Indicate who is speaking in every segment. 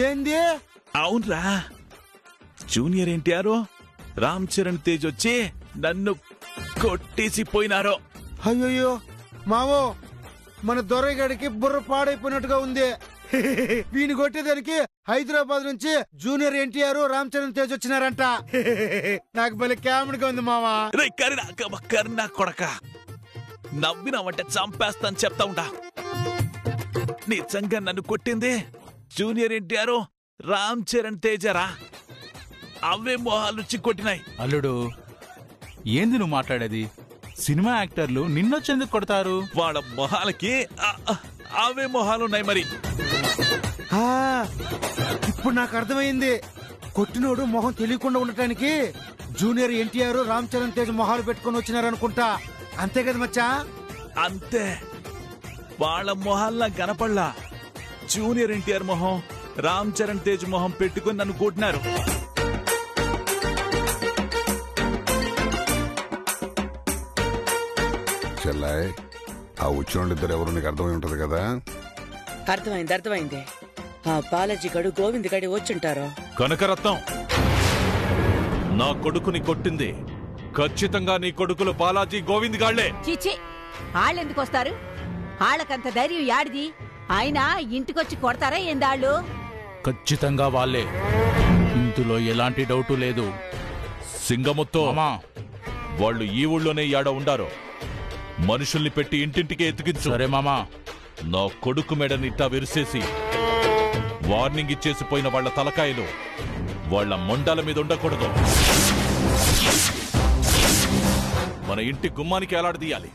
Speaker 1: ఏంది?
Speaker 2: అవునరా, జూనియర్ ఎన్టీఆర్ రామ్ చరణ్ తేజ్ వచ్చి నన్ను కొట్టేసిపోయినారో.
Speaker 1: అయ్యో మావో, మన దొరగాడికి బుర్ర పాడైపోయినట్టుగా ఉంది. వీని కొట్టేదానికి హైదరాబాద్ నుంచి జూనియర్ ఎన్టీఆర్ రామ్ చరణ్ తేజ్ వచ్చినారంట. నాకు భలే కామెడీగా ఉంది మావా.
Speaker 2: కరుణా కొడక, నవ్వినావంటే చంపేస్తాను చెప్తా ఉంటా. నిజంగా నన్ను కొట్టింది జూనియర్ ఎన్టీఆర్ రామ్ చరణ్ తేజరా? అవే మొహాలుచ్చి కొట్టినాయి.
Speaker 3: అల్లుడు, ఏంది నువ్వు మాట్లాడేది? సినిమా యాక్టర్లు నిన్నొచ్చేందుకు కొడతారు?
Speaker 2: వాళ్ళ మొహాలకి అవే మొహాలున్నాయి. మరి
Speaker 1: ఇప్పుడు నాకు అర్థమైంది. కొట్టినోడు మొహం తెలియకుండా ఉండటానికి జూనియర్ ఎన్టీఆర్ రామ్ చరణ్ తేజ్ మొహాలు పెట్టుకుని వచ్చినారనుకుంటా. అంతే కదా మచ్చా?
Speaker 2: అంతే. వాళ్ళ మొహాల్లా కనపడలా. జూనియర్ ఎన్టీఆర్ మొహం, రామ్ చరణ్ తేజ్ మొహం పెట్టుకుని నన్ను కొట్టినారు.
Speaker 4: చెల్లాయ్, ఆ వచ్చినోళ్ళిద్దరు ఎవరు నీకు అర్థమై ఉంటది కదా?
Speaker 5: అర్థమైంది. ఆ బాలాజీ గడు గోవింద్ గడి వచ్చుంటారు.
Speaker 2: కనకరత్నం, నా కొడుకుని కొట్టింది ఖచ్చితంగా నీ కొడుకులు బాలాజీ గోవింద్ గాళ్లే.
Speaker 6: చీచి, వాళ్ళెందుకు వస్తారు? వాళ్ళకంత ధైర్యం యాడిది? అయినా ఇంటికొచ్చి కొడతారా ఏందాళ్ళు?
Speaker 3: ఖచ్చితంగా వాళ్ళే, ఇందులో ఎలాంటి డౌటు లేదు.
Speaker 2: సింగముత్తో వాళ్ళు ఈ ఊళ్ళోనే యాడ ఉండారో మనుషుల్ని పెట్టి ఇంటింటికి ఎత్తుకించు.
Speaker 3: సరే మామా.
Speaker 2: నా కొడుకు మెడని ఇట్టా విరిసేసి వార్నింగ్ ఇచ్చేసిపోయిన వాళ్ల తలకాయలు వాళ్ల మొండాల మీద ఉండకూడదు. మన ఇంటి గుమ్మానికి ఎలాడదీయాలి.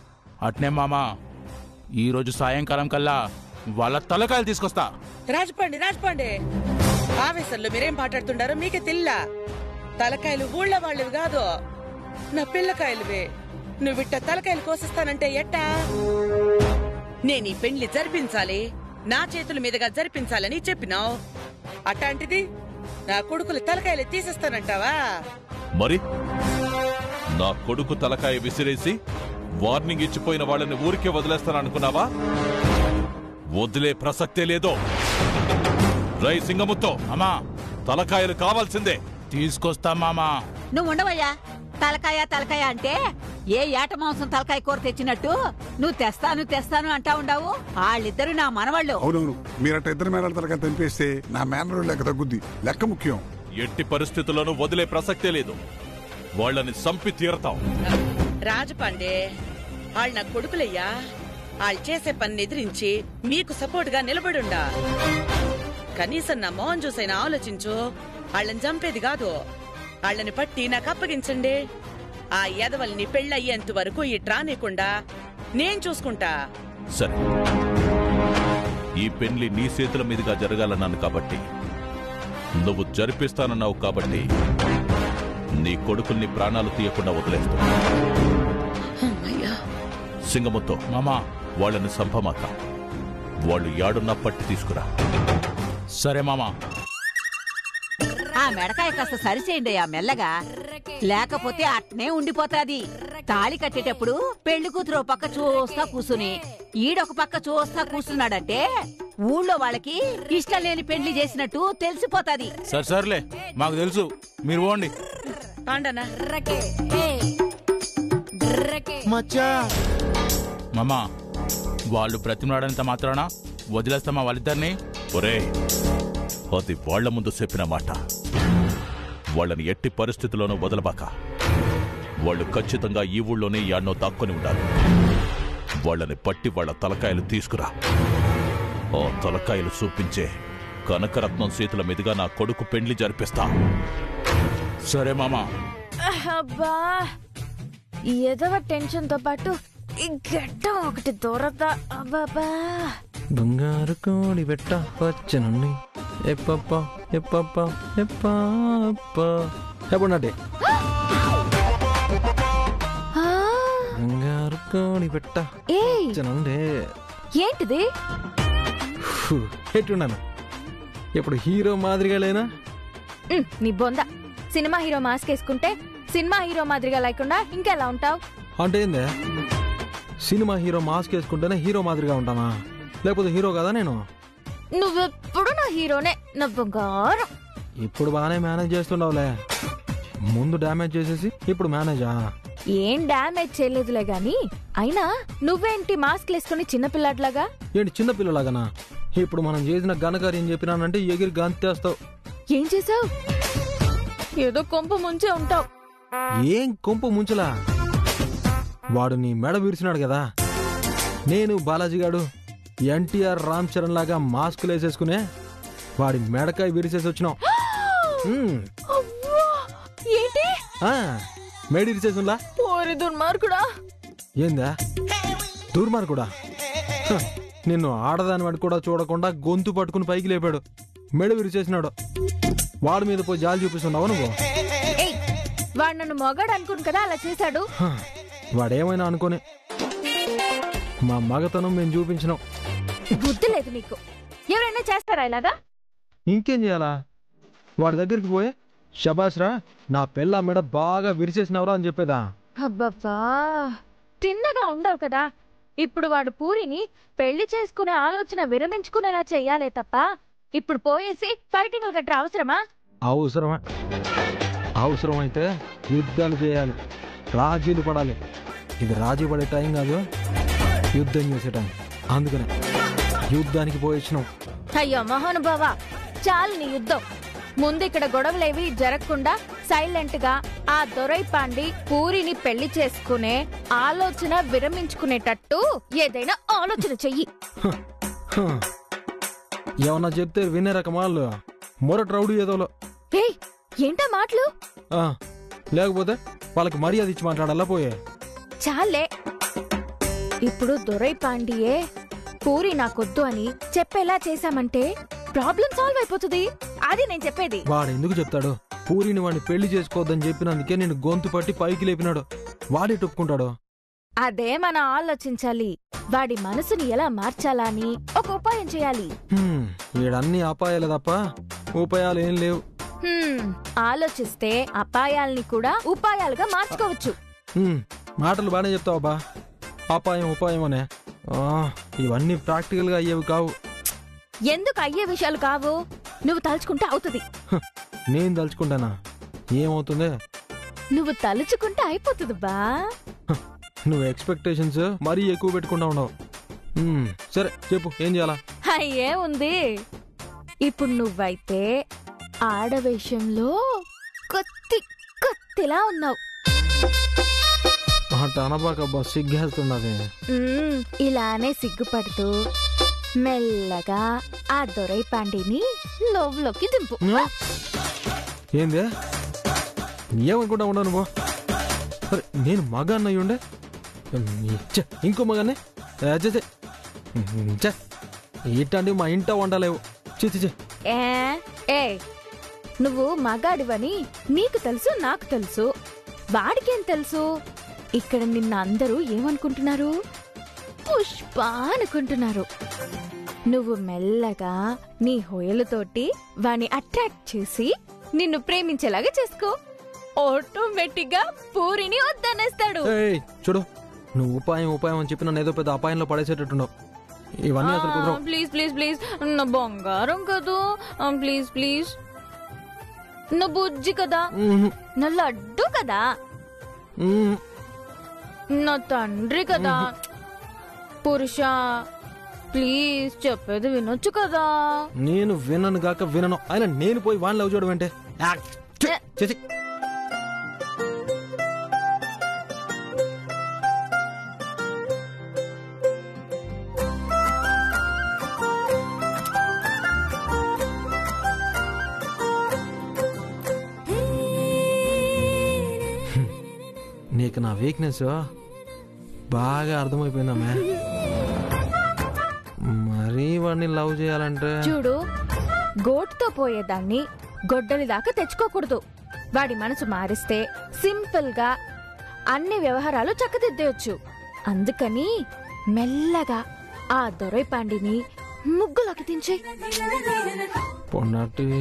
Speaker 3: అట్నే మామా, ఈరోజు సాయంకాలం కల్లా వాళ్ళ తలకాయలు తీసుకొస్తా.
Speaker 5: రాజపాండే, ఆవేశంలో మీరేం మాట్లాడుతుండారో మీకే తెల్లా. తలకాయలు ఊళ్ళ వాళ్ళవి కాదు, నా పిల్లకాయలువే. నువ్విట్ట తలకాయలు కోసిస్తానంటే ఎట్టా? నేను ఈ పెళ్లి జరిపించాలి, నా చేతుల మీదుగా జరిపించాలని చెప్పినావు. అట్లాంటిది నా కొడుకులు తలకాయలు తీసేస్తానంటావా?
Speaker 2: మరి నా కొడుకు తలకాయ విసిరేసి వార్నింగ్ ఇచ్చిపోయిన వాళ్ళని ఊరికే వదిలేస్తాననుకున్నావా? వదిలే ప్రసక్తే లేదో. రై సింగముత్తో,
Speaker 3: అమ్మా,
Speaker 2: తలకాయలు కావాల్సిందే.
Speaker 3: తీసుకొస్తా మామా.
Speaker 6: నువ్వు ఉండవయ్యా. తలకాయ అంటే ఏ ఏట మాంసం తలకాయ కూర తెచ్చినట్టు నువ్వు తెస్తాను అంటా ఉండావు. వాళ్ళిద్దరు నా మనవాళ్ళు.
Speaker 4: అవునవును, మీరట్ట ఇద్దరు మేనల తలకాయ తెంపేస్తే నా మేనలు లెక్క తగ్గుద్ది. లెక్క ముఖ్యం.
Speaker 2: ఎట్టి పరిస్థితుల్లోనూ వదిలే ప్రసక్తే లేదు. వాళ్ళని చంపి తీరతాం.
Speaker 5: రాజపాండే, వాళ్ళు నా కొడుకులయ్యా. వాళ్ళు చేసే పని ఎదిరించి మీకు సపోర్ట్ గా నిలబడుండా. కనీసం నా మోహన్ చూసైనా ఆలోచించు. వాళ్ళని చంపేది కాదు, వాళ్ళని పట్టి నాకు అప్పగించండి. ఆ ఎదవల్ని పెళ్ళయ్యేంత వరకు ఇట్రానేకుండా నేను చూసుకుంటా.
Speaker 2: సరే, ఈ పెళ్లి నీ చేతుల మీదుగా జరగాలన్నాను కాబట్టి, నువ్వు జరిపిస్తానన్నావు కాబట్టి నీ కొడుకుల్ని ప్రాణాలు తీయకుండా వదిలేస్తా. సింగముతో
Speaker 3: మామా,
Speaker 2: వాళ్ళని సంపమాక. వాళ్ళు యాడున్నా పట్టి తీసుకురా.
Speaker 3: సరే మామా.
Speaker 6: ఆ మెడకాయ కాస్త సరిచేయండి ఆ మెల్లగా, లేకపోతే అట్నే ఉండిపోతాది. తాళి కట్టేటప్పుడు పెళ్లి కూతురు పక్క చూస్తా కూసుని ఈడొక పక్క చూస్తా కూర్చున్నాడంటే ఊళ్ళో వాళ్ళకి ఇష్టం లేని పెళ్లి చేసినట్టు తెలిసిపోతాది.
Speaker 3: సర్లే, మాకు తెలుసు, మీరు పోండి.
Speaker 1: మచ్చా,
Speaker 3: మామా, వాళ్ళు బ్రతిమలాడంత మాత్రాన వదిలేస్తామా వాళ్ళిద్దరిని?
Speaker 2: ఒరే, అది వాళ్ల ముందు చెప్పిన మాట. వాళ్ళని ఎట్టి పరిస్థితుల్లోనూ వదలబాక. వాళ్ళు ఖచ్చితంగా ఈ ఊళ్ళోనే యాడ్నో దాక్కొని ఉండాలి. వాళ్ళని పట్టి వాళ్ళ తలకాయలు తీసుకురా. ఆ తలకాయలు చూపించే కనకరత్నం చేతుల మీదుగా నా కొడుకు పెండ్లి జరిపిస్తా.
Speaker 3: సరే మామా.
Speaker 7: అబ్బా, ఏదో టెన్షన్ తో పాటు ఈ గడ్డం ఒకటి దూరదా. అబ్బాబా,
Speaker 8: బంగారు కోడి పెట్ట వచ్చనుండి చెప్పండి. బంగారు కోడి పెట్ట వచ్చనుండే.
Speaker 7: ఏంటిది?
Speaker 8: ఎట్టున్నాను ఇప్పుడు హీరో మాదిరిగా లేనా?
Speaker 7: నీ బొంద. సినిమా హీరో మాస్క్ వేసుకుంటే సినిమా హీరో మాదిరిగా లేకుండా ఇంకెలా ఉంటావు?
Speaker 8: అంటే ఏందే, సినిమా హీరో మాస్క్ వేసుకుంటేనే హీరో మాదిరిగా ఉంటానా? లేకపోతే హీరో కదా నేను?
Speaker 7: నువ్వెప్పుడు నా హీరోనే, నా బంగారం.
Speaker 8: ఇప్పుడు బాగానే మేనేజ్ చేస్తుండవులే. ముందు డ్యామేజ్ చేసేసి ఇప్పుడు మేనేజా?
Speaker 7: ఏం డ్యామేజ్ చేయలేదులే గాని, అయినా నువ్వేంటి మాస్క్ వేసుకుని చిన్నపిల్లాట్లాగా?
Speaker 8: ఏంటి చిన్నపిల్లలాగానా? ఇప్పుడు మనం చేసిన ఘనకార్యం చెప్పినానంటే ఎగిరి గంతేస్తావు.
Speaker 7: ఏం చేసావు? ఏదో కొంప ముంచే ఉంటావు.
Speaker 8: ఏం కొంపు ముంచలా, వాడు నీ మెడ విరిచినాడు కదా. నేను బాలాజీ గాడు ఎన్టీఆర్ రామ్ చరణ్ లాగా మాస్కులు వేసేసుకునే వాడి మెడకాయ విరిసేసి వచ్చినాం.
Speaker 7: ఏంటి
Speaker 8: మేడి విరిసేసులా?
Speaker 7: ఓరి దుర్మార్గుడా!
Speaker 8: ఏందా దుర్మార్గుడా? నిన్ను ఆడదాని వాడు కూడా చూడకుండా గొంతు పట్టుకుని పైకి లేపాడు, మెడ విరిచేసినాడు. వాడి మీద పోయి జాలి చూపిస్తున్నావు నువ్వు?
Speaker 7: వాడు నన్ను మొగాడు అనుకుని కదా అలా చేశాడు.
Speaker 8: వాడేమైనా అనుకోని మా మగతనం మేము చూపించినాం.
Speaker 7: బుద్ధి లేదు నీకు. ఎవరైనా చేస్తారా ఇలాగా?
Speaker 8: ఇంకేం చేయాలా? వాడి దగ్గరికి పోయి శబాష్రా నా పెళ్ళ మెడ బాగా విరిచేసినవరా అని చెప్పేదా?
Speaker 7: అబ్బబ్బా, తిన్నగా ఉండవు కదా. ఇప్పుడు వాడు పూరిని పెళ్లి చేసుకునే ఆలోచన విరమించుకునేలా చెయ్యాలే తప్ప ఇప్పుడు పోయేసి ఫైటింగ్ గట్రా అవసరమా?
Speaker 8: అవసరమా? అవసరమైతే యుద్ధాలు చేయాలి, రాజీలు పడాలి. ఇది రాజీ పడే టైం కాదు, యుద్ధం చేసే టైం. అందుకనే యుద్ధానికి పోయిచ్చినాం.
Speaker 7: అయ్యో మహానుభావా, చాలు నీ యుద్ధం. ముందు ఇక్కడ గొడవలేవి జరగకుండా సైలెంట్ గా ఆ దొరై పాండి పూరిని పెళ్లి చేసుకునే ఆలోచన విరమించుకునేటట్టు ఏదైనా ఆలోచన చెయ్యి.
Speaker 8: ఏమన్నా చెప్తే వినే రకమాలు మొరటి రౌడీ ఏదోలో.
Speaker 7: ఏంటా మాటలు?
Speaker 8: లేకపోతే వాళ్ళకి మర్యాద ఇచ్చి మాట్లాడాలా? పోయే
Speaker 7: చాలే. ఇప్పుడు దొరై పాండియే పూరి నాకొద్దు అని చెప్పేలా చేశామంటే ప్రాబ్లం సాల్వ్ అయిపోతుంది. అది నేను చెప్పేది.
Speaker 8: వాడు ఎందుకు చెప్తాడు? పూరిని వాడిని పెళ్లి చేసుకోవద్దని చెప్పినందుకే నేను గొంతు పట్టి పైకి లేపినాడు. వాడే ఒప్పుకుంటాడు.
Speaker 7: అదే మనం ఆలోచించాలి. వాడి మనసుని ఎలా మార్చాలా అని ఒక ఉపాయం చేయాలి.
Speaker 8: వీడన్ని అపాయాలు తప్ప ఉపాయాలు ఏం లేవు.
Speaker 7: ఆలోచిస్తే అపాయాల్ని కూడా ఉపాయాలుగా మార్చుకోవచ్చు.
Speaker 8: మాటలు బానే చెప్తావు బా. అపాయం ఉపాయం అనే ఇవన్నీ ప్రాక్టికల్ గా అయ్యేవి కావు.
Speaker 7: ఎందుకు అయ్యే విషయాలు కావు? నువ్వు తలుచుకుంటే అవుతుంది.
Speaker 8: నేను తలుచుకుంటానా? ఏమవుతుంది?
Speaker 7: నువ్వు తలుచుకుంటే అయిపోతుంది బా.
Speaker 8: నువ్వు ఎక్స్పెక్టేషన్స్ మరీ ఎక్కువ పెట్టుకుంటా ఉండవు. సరే చెప్పు, ఏం చేయాలా?
Speaker 7: అయ్యే ఉంది. ఇప్పుడు నువ్వైతే ఆడవేషంలో కొత్తిలా ఉన్నావు.
Speaker 8: అనబాకబ్బా, సిగ్గేస్తున్నది.
Speaker 7: ఇలానే సిగ్గుపడుతూ మెల్లగా ఆ దొరై పాండిని లోకి దింపు.
Speaker 8: ఏందే ఏమనుకుంటా ఉండవు నువ్వు? సరే నేను మగ అన్నయ్యుండే ఇంకో మగానే ఇట్లాంటివి మా ఇంట వండలేవు. చిచి
Speaker 7: ఏ నువ్వు మగాడివని నీకు తెలుసు, నాకు తెలుసు. వాడికేం తెలుసు? ఇక్కడ నిన్న అందరూ ఏమనుకుంటున్నారు? పుష్ప అనుకుంటున్నారు. నువ్వు మెల్లగా నీ హోయలతోటి వాణ్ణి అట్రాక్ట్ చేసి నిన్ను ప్రేమించేలాగా చేసుకో. ఆటోమేటిక్ గా పూరిని వద్దనేస్తాడు.
Speaker 8: చూడు, నువ్వు ఉపాయం ఉపాయం అని చెప్పి నన్ను ఏదో పెద్ద అపాయంలో పడేసేటట్టున్నావు. ఇవన్నీ అసలు కుదరవు.
Speaker 7: ప్లీజ్ ప్లీజ్ ప్లీజ్, నా బంగారం కదా, ప్లీజ్ ప్లీజ్. నా బుజ్జి కదా, నా లడ్డు కదా, నా తండ్రి కదా. పురుష ప్లీజ్, చెప్పేది వినొచ్చు కదా.
Speaker 8: నేను వినను గాక వినను, ఆయన నేను పోయి వాన్ లవ్ చూడడం అంటే నీకు నా వీక్నెస్ బాగా అర్థమైపోయిందమ్మా. మరీ వాడిని లవ్ చేయాలంటే
Speaker 7: చూడు, గోటుతో పోయేదాన్ని గొడ్డలి దాకా తెచ్చుకోకూడదు. వాడి మనసు మారిస్తే సింపుల్ గా అన్ని వ్యవహారాలు చక్కదిద్దేయచ్చు. అందుకని మెల్లగా ఆ దొరై పాండిని ముగ్గులోకి దించే.
Speaker 8: పొన్నటి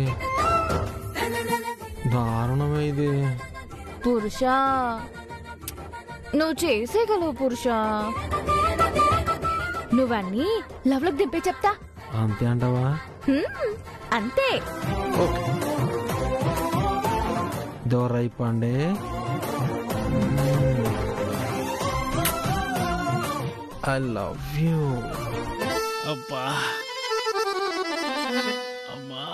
Speaker 8: దారుణమే ఇది.
Speaker 7: పురుష, నువ్వు చేసేయగలవు పురుష. నువ్వన్నీ లవ్లోకి దింపే చెప్తా.
Speaker 8: అంతే అంటావా?
Speaker 7: అంతే.
Speaker 8: దొరై పాండే ఐ లవ్ యూ.
Speaker 3: అబ్బా అమ్మా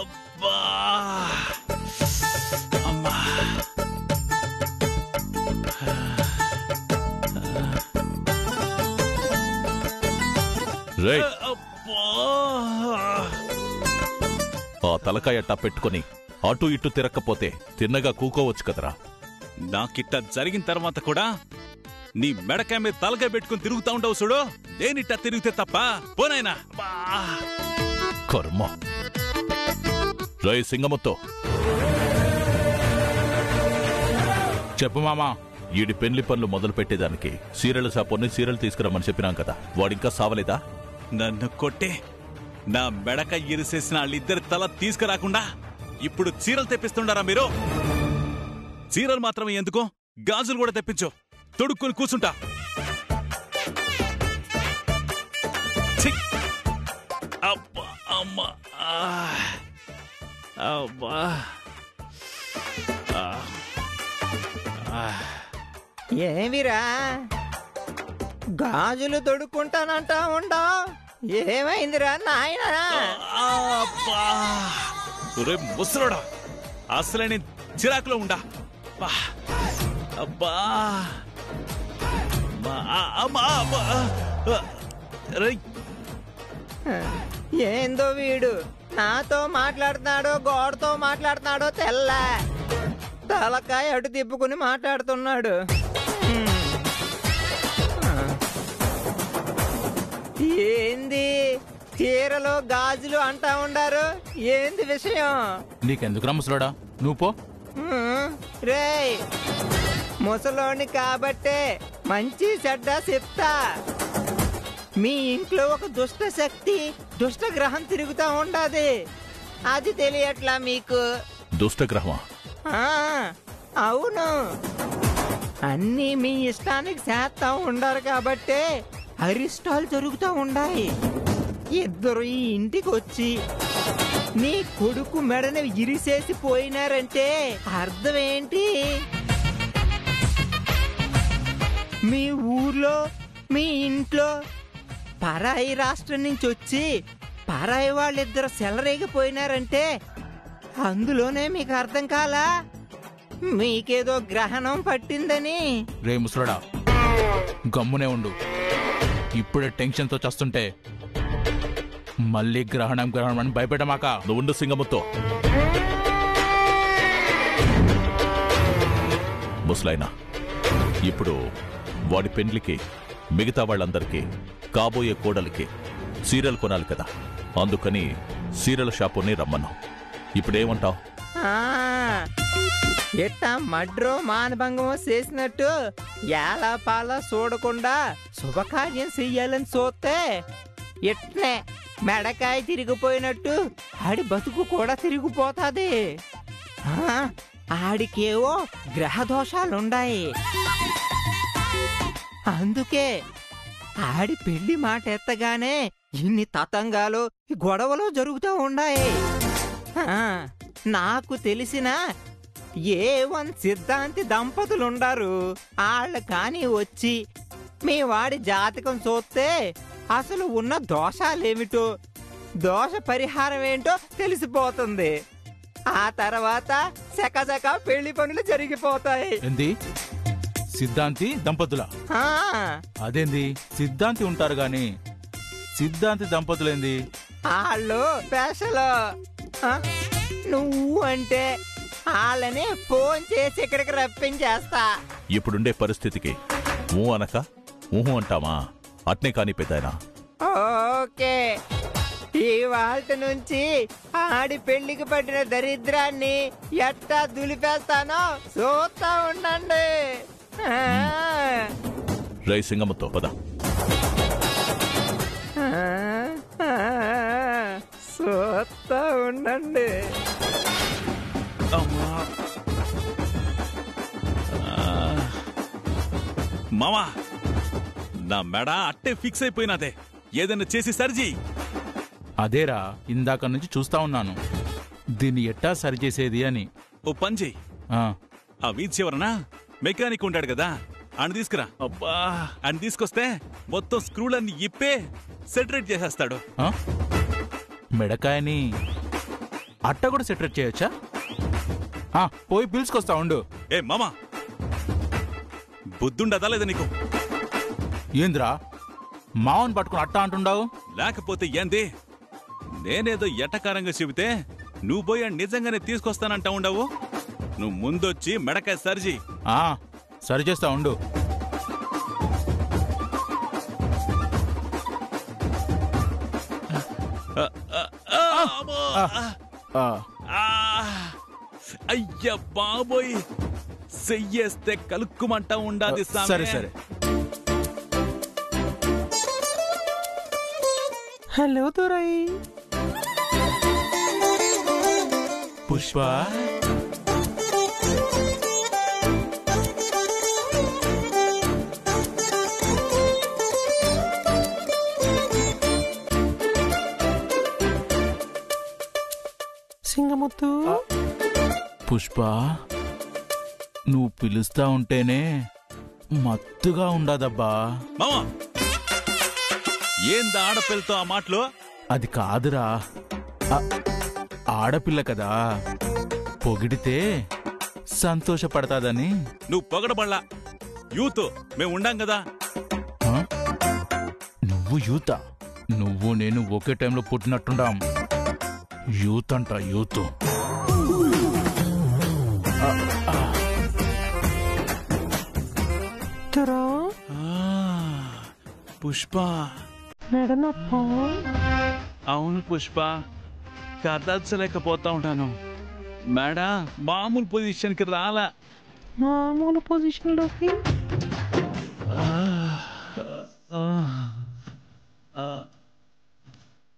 Speaker 3: అబ్బా అమ్మా
Speaker 2: రేయ్,
Speaker 3: అబ్బా
Speaker 2: ఆ తలకాయ అట్టా పెట్టుకుని అటు ఇటు తిరక్కపోతే తిన్నగా కూకోవచ్చు కదరా.
Speaker 3: నాకిట్ట జరిగిన తర్వాత కూడా నీ మెడకాయ మీద తలకాయ పెట్టుకుని తిరుగుతా ఉండవు చూడు. దేనిట్ట తిరిగితే తప్ప పోనాయనా.
Speaker 2: కర్మ. రై సింగముతో చెప్పు మామా. ఈడి పెళ్లి పనులు మొదలు పెట్టేదానికి సీరియల్ షాపుని సీరియల్ తీసుకురమ్మని చెప్పినాం కదా, వాడింకా సావలేదా?
Speaker 3: నన్ను కొట్టి నా మెడకాయ ఇరిసేసిన వాళ్ళిద్దరి తల తీసుకురాకుండా ఇప్పుడు చీరలు తెప్పిస్తుండారా మీరు? చీరలు మాత్రమే ఎందుకు, గాజులు కూడా తెప్పించు, తొడుక్కుని కూర్చుంటా. ఛీ! అబ్బా అమ్మా అబ్బా
Speaker 9: ఏమిరా గాజులు తొడుక్కుంటానంటా ఉండవు? ఏమైందిరా నాయనా?
Speaker 3: అబ్బా రే ముసలోడా, అసలే నేను చిరాకులో ఉండా. అబ్బా అమ్మా అబ్బా.
Speaker 9: ఏందో వీడు నాతో మాట్లాడుతున్నాడో గోడతో మాట్లాడుతున్నాడో తెల్ల. తలకాయ అటు తిప్పుకుని మాట్లాడుతున్నాడు. ఏంది చీరలో గాజులు అంటా ఉండారు? ఏంది విషయం?
Speaker 3: నీకెందుకురా ముసలోడా, నువ్వు పో.
Speaker 9: రేయ్ ముసలోని కాబట్టే మంచి చెడ్డ చెప్తా. మీ ఇంట్లో ఒక దుష్ట శక్తి, దుష్ట గ్రహం తిరుగుతా ఉండాది. అది తెలియట్లా మీకు?
Speaker 2: దుష్టగ్రహమా?
Speaker 9: అవును. అన్నీ మీ ఇష్టానికి చేస్తా ఉండారు కాబట్టే అరిష్టాలు జరుగుతూ ఉండాయి. ఇద్దరు ఈ ఇంటికి వచ్చి నీ కొడుకు మెడని ఇరిసేసి పోయినారంటే అర్థం ఏంటి? మీ ఊర్లో మీ ఇంట్లో పరాయి రాష్ట్రం నుంచి వచ్చి పరాయి వాళ్ళిద్దరు సెలరేగిపోయినారంటే అందులోనే మీకు అర్థం కాలా మీకేదో గ్రహణం పట్టిందని?
Speaker 3: రే ముసలోడా, గమ్మునే ఉండు. ఇప్పుడే టెన్షన్తో చస్తుంటే మళ్ళీ గ్రహణం అని భయపెట్టమాక.
Speaker 2: నువ్వు ఉండు సింగముతో. ముసలాయనా, ఇప్పుడు వాడి పెండ్లికి మిగతా వాళ్ళందరికీ కాబోయే కోడలికి సీరియల్ కొనాలి కదా, అందుకని సీరియల్ షాపుని రమ్మన్నాం. ఇప్పుడేమంటావు?
Speaker 9: ఎట్టా మడ్రో మానభంగమో చేసినట్టు ఎలా పాల చూడకుండా శుభకార్యం చెయ్యాలని చూస్తే ఎట్నే మెడకాయ తిరిగిపోయినట్టు ఆడి బతుకు కూడా తిరిగిపోతాది. ఆడికేవో గ్రహ దోషాలుండాయి. అందుకే ఆడి పెళ్లి మాట ఎత్తగానే ఇన్ని తతంగాలు గొడవలు జరుగుతూ ఉన్నాయి. నాకు తెలిసిన A1 సిద్ధాంతి దంపతులుండారు. వాళ్ళ కానీ వచ్చి మీ వాడి జాతకం చూస్తే అసలు ఉన్న దోషాలేమిటో, దోష పరిహారం ఏంటో తెలిసిపోతుంది. ఆ తర్వాత చకచక పెళ్లి పనులు జరిగిపోతాయి.
Speaker 3: ఏంది సిద్ధాంతి దంపతుల? అదేంది సిద్ధాంతి ఉంటారు గాని సిద్ధాంతి దంపతులేంది?
Speaker 9: వాళ్ళు స్పెషల్. నువ్వు అంటే వాళ్ళని ఫోన్ చేసి ఇక్కడికి రప్పించేస్తా.
Speaker 2: ఇప్పుడుండే పరిస్థితికి ఊ అనక ఊహు అంటామా? అట్నే కాని పెద్దాయనా.
Speaker 9: ఓకే, ఇవాళ నుంచి ఆడి పెళ్లికి పట్టిన దరిద్రాన్ని ఎట్టా దులిపేస్తానో చూస్తా ఉండండి.
Speaker 2: రై సింగముతో పద.
Speaker 9: చూస్తా ఉండండి.
Speaker 3: మామా, నా మెడ అట్టే ఫిక్స్ అయిపోయినదే. ఏదైనా చేసి సరిచేయి.
Speaker 2: అదేరా ఇందాక నుంచి చూస్తా ఉన్నాను, దీన్ని ఎట్టా సరిచేసేది అని.
Speaker 3: ఓ పని చెయ్యి,
Speaker 2: ఆ,
Speaker 3: ఆ వీధి చివరన మెకానిక్ ఉంటాడు కదా, ఆయన తీసుకురా. అబ్బా, ఆయన తీసుకొస్తే మొత్తం స్క్రూలన్నీ ఇప్పే సెటరేట్ చేసేస్తాడు.
Speaker 2: ఆ? మెడకాయని అట్ట కూడా సెటరేట్ చేయొచ్చా? పోయి పిలుచుకొస్తా ఉండు.
Speaker 3: ఏ మామా, బుద్ధుండదా లేదా నీకు?
Speaker 2: ఏంద్రా మావన్ పట్టుకుని అట్ట అంటుండావు?
Speaker 3: లేకపోతే ఏంది? నేనేదో ఎటకారంగా చెబితే నువ్వు పోయి నిజంగానే తీసుకొస్తానంటా ఉండవు. నువ్వు ముందొచ్చి మెడకాయ సరిచి.
Speaker 2: సరి చేస్తా ఉండు.
Speaker 3: అయ్యా బాబోయ్, చెయ్యేస్తే కలుక్కుమంటా ఉండాది.
Speaker 2: సరే సరే.
Speaker 8: హలో దొరై.
Speaker 2: పుష్ప,
Speaker 8: సింగముత్తు.
Speaker 2: పుష్ప, నువ్వు పిలుస్తా ఉంటేనే మత్తుగా ఉండదబ్బా.
Speaker 3: మామా, ఏందా ఆడపిల్లతో ఆ మాటలు?
Speaker 2: అది కాదురా, ఆడపిల్ల కదా, పొగిడితే సంతోషపడతాదని.
Speaker 3: నువ్వు పొగడబడలా, యూత్ మేము ఉండాం కదా.
Speaker 2: నువ్వు యూతా? నువ్వు నేను ఒకే టైంలో పుట్టినట్టుండాం. యూత్ అంట, యూత్.
Speaker 3: పుష్ప,
Speaker 8: మెడనొప్ప.
Speaker 3: అవును పుష్ప, కదల్చలేకపోతా ఉంటాను. మేడం మామూలు పొజిషన్కి రాలా.
Speaker 8: మామూలు పొజిషన్లోకి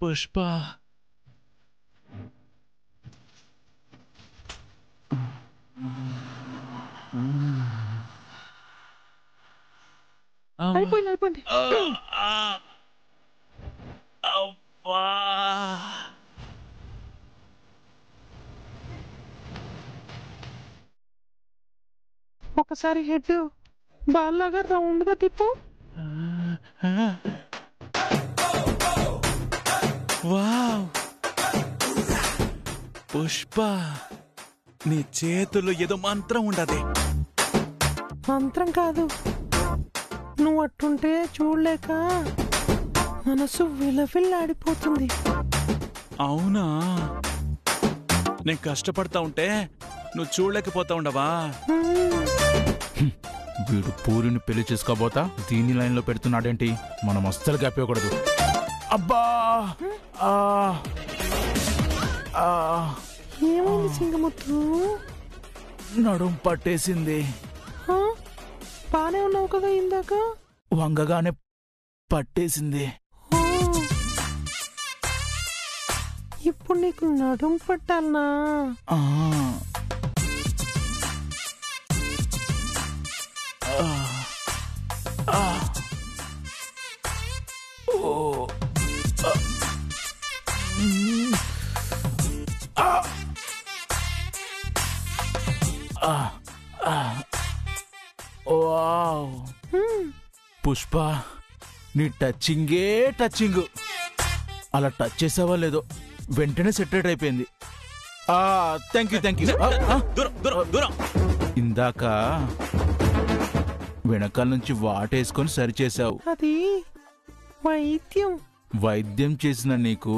Speaker 3: పుష్ప,
Speaker 8: అయిపోయింది.
Speaker 3: అవ్వా,
Speaker 8: ఒకసారి హెడ్ బాల్లాగా రౌండ్ గా తిప్పు.
Speaker 3: వావ్ పుష్ప, నీ చేతుల్లో ఏదో మంత్రం ఉండదు.
Speaker 8: మంత్రం కాదు, నువ్వు అట్టుంటే చూడలేక మనసు విలవిల్లాడిపోతుంది.
Speaker 3: అవునా? నేను కష్టపడతా ఉంటే నువ్వు చూడలేకపోతా ఉండవా?
Speaker 2: వీడు పూరిని పెళ్లి చేసుకోబోతా దీని లైన్ లో పెడుతున్నాడేంటి? మనం అస్సలు గప్పకూడదు. అబ్బా,
Speaker 8: ఏమైంది సింగముత్తు?
Speaker 2: నడుం పట్టేసింది.
Speaker 8: బానే ఉన్నావు కదా ఇందాక?
Speaker 2: వంగగానే పట్టేసింది.
Speaker 8: ఇప్పుడు నీకు నడుం పట్టాలనా?
Speaker 2: పుష్ప, నీ టచ్చింగే టచ్చింగ్. అలా టచ్ చేసావా లేదో వెంటనే సెటరేట్ అయిపోయింది. Thank you. ఇందాక వెనకాల నుంచి వాటేసుకొని సరిచేసావు.
Speaker 8: అది
Speaker 2: వైద్యం చేసిన నీకు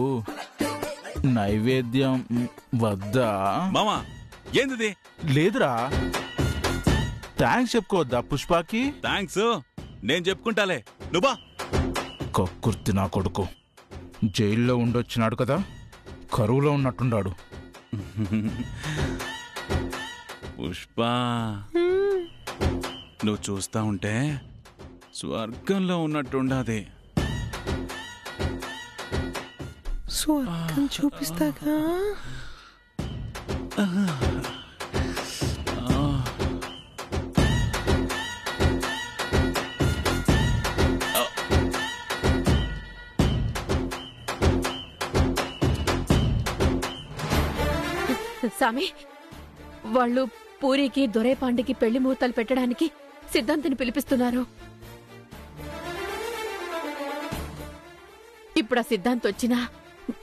Speaker 2: నైవేద్యం వద్దా?
Speaker 3: మామా, ఏంది?
Speaker 2: లేదురా, థ్యాంక్స్ చెప్పుకోవద్దా పుష్పకి?
Speaker 3: థ్యాంక్స్ నేను చెప్పుకుంటాలే, నువ్వా.
Speaker 2: కక్కుర్తి నా కొడుకు, జైల్లో ఉండొచ్చినాడు కదా, కరువులో ఉన్నట్టుండాడు.
Speaker 3: పుష్ప, నువ్వు చూస్తా ఉంటే స్వర్గంలో ఉన్నట్టుండాది.
Speaker 8: స్వర్గం చూపిస్తాగా.
Speaker 10: సామి వాళ్ళు పూరికి దొరైపాండికి పెళ్లి ముహూర్తాలు పెట్టడానికి సిద్ధాంతిని పిలిపిస్తున్నారు. ఇప్పుడు ఆ సిద్ధాంతి వచ్చినా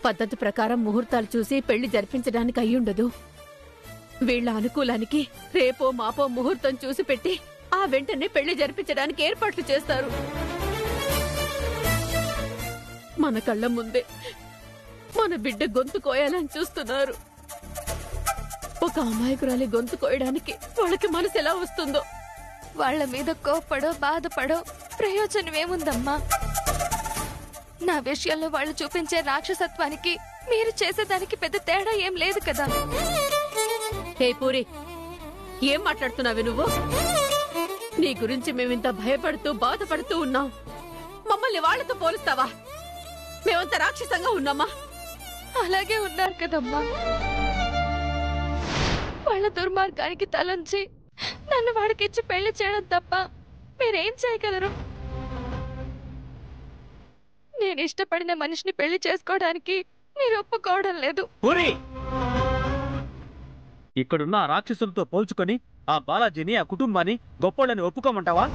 Speaker 10: పద్ధతి ప్రకారం ముహూర్తాలు చూసి పెళ్లి జరిపించడానికి అయ్యుండదు. వీళ్ల అనుకూలానికి రేపో మాపో ముహూర్తం చూసి పెట్టి ఆ వెంటనే పెళ్లి జరిపించడానికి ఏర్పాట్లు చేస్తారు. మన కళ్ళ ముందే మన బిడ్డ గొంతు కోయాలని చూస్తున్నారు. ఒక అమాయకురాలి గొంతు కోయడానికి వాళ్ళకి మనసు ఎలా వస్తుందో.
Speaker 7: వాళ్ళ మీద కోప్పడో బాధపడో ప్రయోజనమేముందమ్మా? నా విషయంలో వాళ్ళు చూపించే రాక్షసత్వానికి మీరు చేసేదానికి పెద్ద తేడా ఏం లేదు కదా.
Speaker 10: హే పూరి, ఏం మాట్లాడుతున్నావే నువ్వు? నీ గురించి మేమింత భయపడుతూ బాధపడుతూ ఉన్నాం. మమ్మల్ని వాళ్ళతో పోలుస్తావా? మేమంత రాక్షసంగా ఉన్నామా?
Speaker 7: అలాగే ఉన్నారు కదమ్మా. వాళ్ళ దుర్మార్గానికి తలంచి నన్ను వాడికిచ్చి పెళ్లి చేయడం తప్ప మీరేం చేయగలరు? నేను ఇష్టపడిన మనిషిని పెళ్లి చేసుకోవడానికి మీరు ఒప్పుకోవడం లేదు.
Speaker 11: ఇక్కడున్న ఆ రాక్షసులతో పోల్చుకొని ఆ బాలాజీని, ఆ కుటుంబాన్ని గొప్పోళ్ళని ఒప్పుకోమంటావా?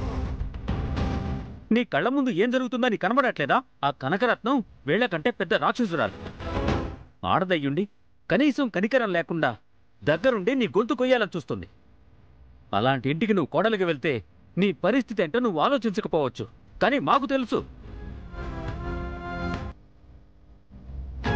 Speaker 11: నీ కళ్ళ ముందు ఏం జరుగుతుందని కనబడట్లేదా? ఆ కనకరత్నం వీళ్లకంటే పెద్ద రాక్షసురాలు. ఆడదయ్యుండి కనీసం కనికరం లేకుండా దగ్గరుండి నీ గొంతు కొయ్యాలని చూస్తుంది. అలాంటి ఇంటికి నువ్వు కోడలికి వెళ్తే నీ పరిస్థితి ఏంటో నువ్వు ఆలోచించకపోవచ్చు, కానీ మాకు తెలుసు.